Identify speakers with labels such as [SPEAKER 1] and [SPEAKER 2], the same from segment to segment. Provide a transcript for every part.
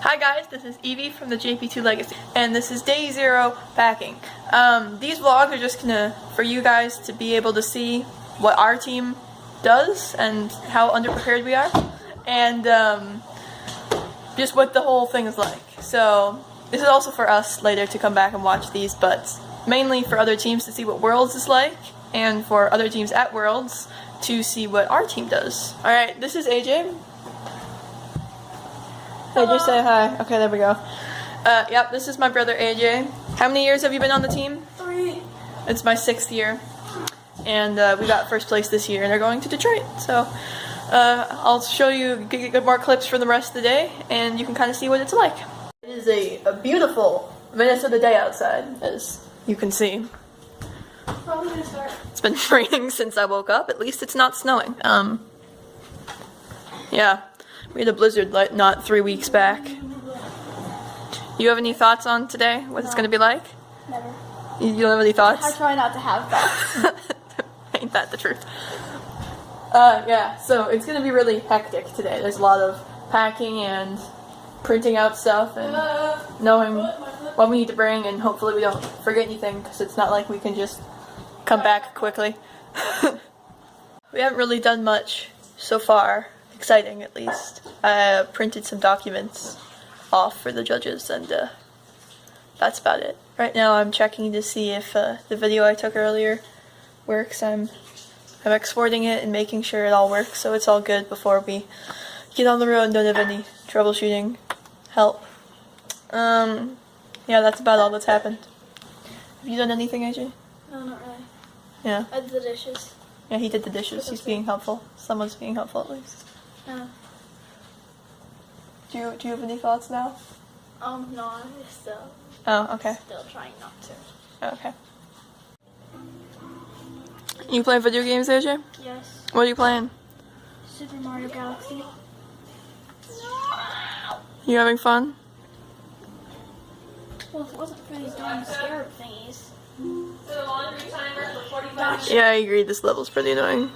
[SPEAKER 1] Hi guys, this is Evie from the JP2 Legacy, and this is day 0 packing. These vlogs are just for you guys to be able to see what our team does and how underprepared we are, and just what the whole thing is like. So this is also for us later to come back and watch these, but mainly for other teams to see what Worlds is like, and for other teams at Worlds to see what our team does. Alright, this is AJ. AJ, say hi. Okay, there we go. Yep, this is my brother AJ. How many years have you been on the team?
[SPEAKER 2] 3.
[SPEAKER 1] It's my 6th year. And we got first place this year, and they're going to Detroit. So I'll show you, get more clips for the rest of the day, and you can kind of see what it's like. It is a beautiful Minnesota day outside, as you can see. It's been raining since I woke up. At least it's not snowing. Yeah. We had a blizzard like not 3 weeks back. You have any thoughts on today? What it's gonna be like?
[SPEAKER 2] Never.
[SPEAKER 1] You don't have any thoughts?
[SPEAKER 2] I try not to have thoughts.
[SPEAKER 1] Ain't that the truth? Yeah, so it's gonna be really hectic today. There's a lot of packing and printing out stuff and knowing what we need to bring, and hopefully we don't forget anything, because it's not like we can just come back quickly. We haven't really done much so far. Exciting, at least. I printed some documents off for the judges, and that's about it. Right now I'm checking to see if the video I took earlier works. I'm exporting it and making sure it all works, so it's all good before we get on the road and don't have any troubleshooting help. Yeah, that's about all that's happened. Have you done anything, AJ?
[SPEAKER 2] No, not really.
[SPEAKER 1] Yeah.
[SPEAKER 2] I did the dishes.
[SPEAKER 1] Yeah, he did the dishes. He's being helpful. Someone's being helpful, at least.
[SPEAKER 2] No.
[SPEAKER 1] Do you have any thoughts now?
[SPEAKER 2] No, I'm still.
[SPEAKER 1] Oh, okay.
[SPEAKER 2] Still trying not to.
[SPEAKER 1] Okay. You play video games, AJ?
[SPEAKER 2] Yes.
[SPEAKER 1] What are you playing?
[SPEAKER 2] Super Mario Galaxy.
[SPEAKER 1] You having fun?
[SPEAKER 2] Well, if it wasn't for these darn scarab thingies.
[SPEAKER 3] So laundry timer for 45
[SPEAKER 1] Yeah, I agree. This level's pretty annoying.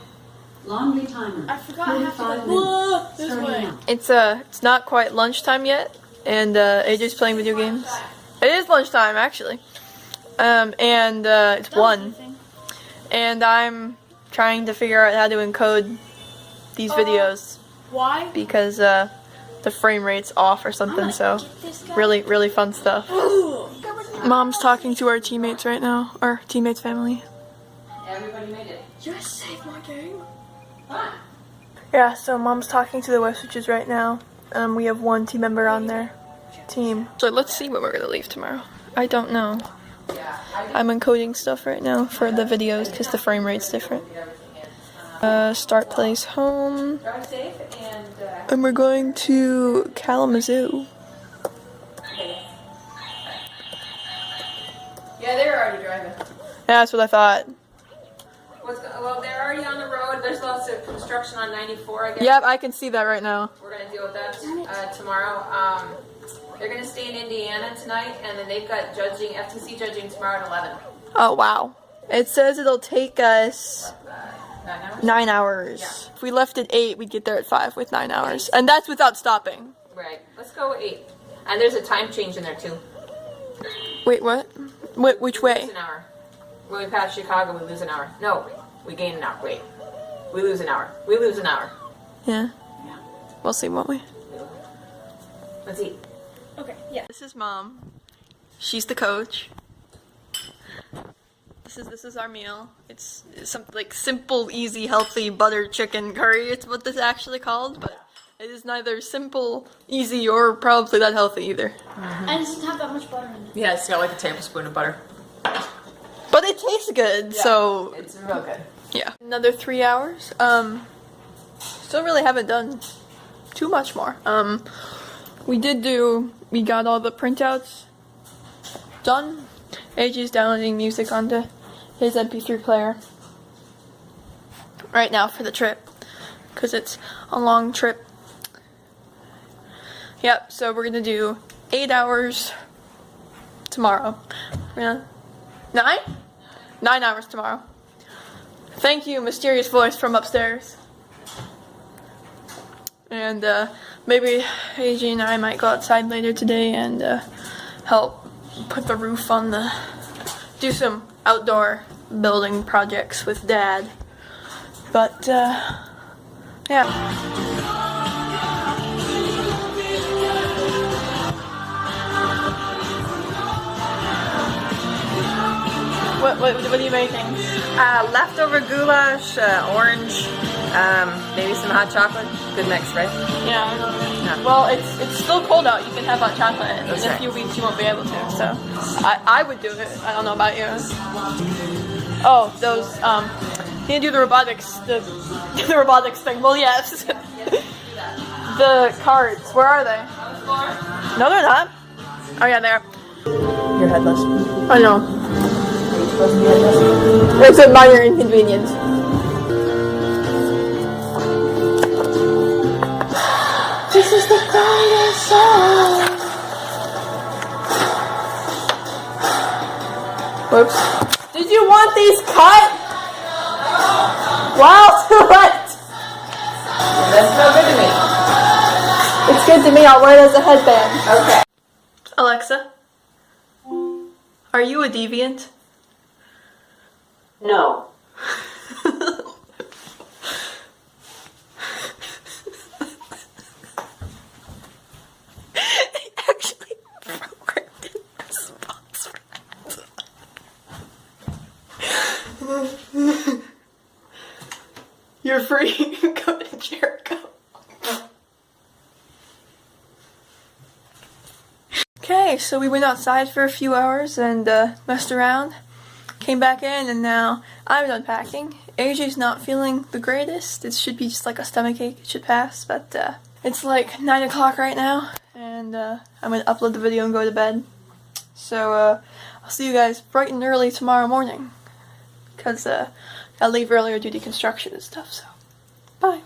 [SPEAKER 3] Laundry timer.
[SPEAKER 2] I forgot I have to go.
[SPEAKER 3] Whoa,
[SPEAKER 2] This way.
[SPEAKER 1] It's not quite lunchtime yet, and AJ's playing video games. It is lunchtime, actually. It's 1. And I'm trying to figure out how to encode these videos
[SPEAKER 2] Why?
[SPEAKER 1] because the frame rate's off or something, so really fun stuff. Mom's talking to our teammates right now, our teammates' family.
[SPEAKER 3] Everybody made it.
[SPEAKER 2] Just save my game.
[SPEAKER 3] Fun.
[SPEAKER 1] Yeah, so Mom's talking to the West Switches right now. We have 1 team member on their team. So let's see what we're gonna leave tomorrow. I don't know. I'm encoding stuff right now for the videos because the frame rate's different. Start place home.
[SPEAKER 3] Drive safe
[SPEAKER 1] And we're going to Kalamazoo.
[SPEAKER 3] yeah, they're already driving.
[SPEAKER 1] Yeah, that's what I thought.
[SPEAKER 3] Well, they're already on the road. There's lots of construction on 94, I guess.
[SPEAKER 1] Yep, I can see that right now.
[SPEAKER 3] We're going to deal with that tomorrow. They're going to stay in Indiana tonight, and then they've got FTC judging tomorrow at 11.
[SPEAKER 1] Oh, wow. It says it'll take us
[SPEAKER 3] 9 hours?
[SPEAKER 1] 9 hours.
[SPEAKER 3] Yeah.
[SPEAKER 1] If we left at 8, we'd get there at 5 with 9 hours. And that's without stopping.
[SPEAKER 3] Right. Let's go 8. And there's a time change in there, too.
[SPEAKER 1] Wait, what? Which way?
[SPEAKER 3] Lose an hour. When we pass Chicago, we lose an hour. No, we gain an hour. Wait. We lose an hour. We lose an hour.
[SPEAKER 1] Yeah.
[SPEAKER 3] Yeah.
[SPEAKER 1] We'll see, won't we?
[SPEAKER 3] Let's eat.
[SPEAKER 2] Okay, yeah.
[SPEAKER 1] This is Mom. She's the coach. This is our meal. It's something like simple, easy, healthy butter chicken curry. It's what this is actually called, but it is neither simple, easy, or probably that healthy either.
[SPEAKER 2] And it doesn't have that much butter in it.
[SPEAKER 3] Yeah, it's got like a tablespoon of butter.
[SPEAKER 1] But it tastes good, so
[SPEAKER 3] It's real good.
[SPEAKER 1] yeah. Another 3 hours. Still really haven't done too much more. We got all the printouts done. AJ's downloading music onto his MP3 player right now for the trip, because it's a long trip. Yep, so we're gonna do 8 hours tomorrow. We're gonna 9 hours tomorrow. Thank you, mysterious voice from upstairs. And maybe AJ and I might go outside later today and help put the roof on the, do some outdoor building projects with Dad. But yeah. What are you making?
[SPEAKER 4] Leftover goulash, orange, maybe some hot chocolate. Good mix, right?
[SPEAKER 1] Yeah. Well, it's still cold out. You can have hot chocolate. In
[SPEAKER 4] That's
[SPEAKER 1] a
[SPEAKER 4] right.
[SPEAKER 1] few weeks you won't be able to. So I would do it. I don't know about you. Oh, those you can do the robotics the robotics thing. Well, yes. The cards. Where are they? No, they're not. Oh yeah, they're.
[SPEAKER 4] You're headless.
[SPEAKER 1] I know. It's a minor inconvenience. This is the greatest song. Whoops. Did you want these cut? Wow, too late.
[SPEAKER 4] That's no good to me.
[SPEAKER 1] It's good to me. I'll wear it as a headband.
[SPEAKER 4] Okay.
[SPEAKER 1] Alexa, are you a deviant?
[SPEAKER 4] No.
[SPEAKER 1] I actually programmed in response for that. You're free. Go to Jericho. Okay, so we went outside for a few hours and messed around. Came back in and now I'm done packing. AJ's not feeling the greatest. It should be just like a stomachache. It should pass, but it's like 9 o'clock right now and I'm gonna upload the video and go to bed. So I'll see you guys bright and early tomorrow morning because I'll leave earlier due to construction and stuff, so bye.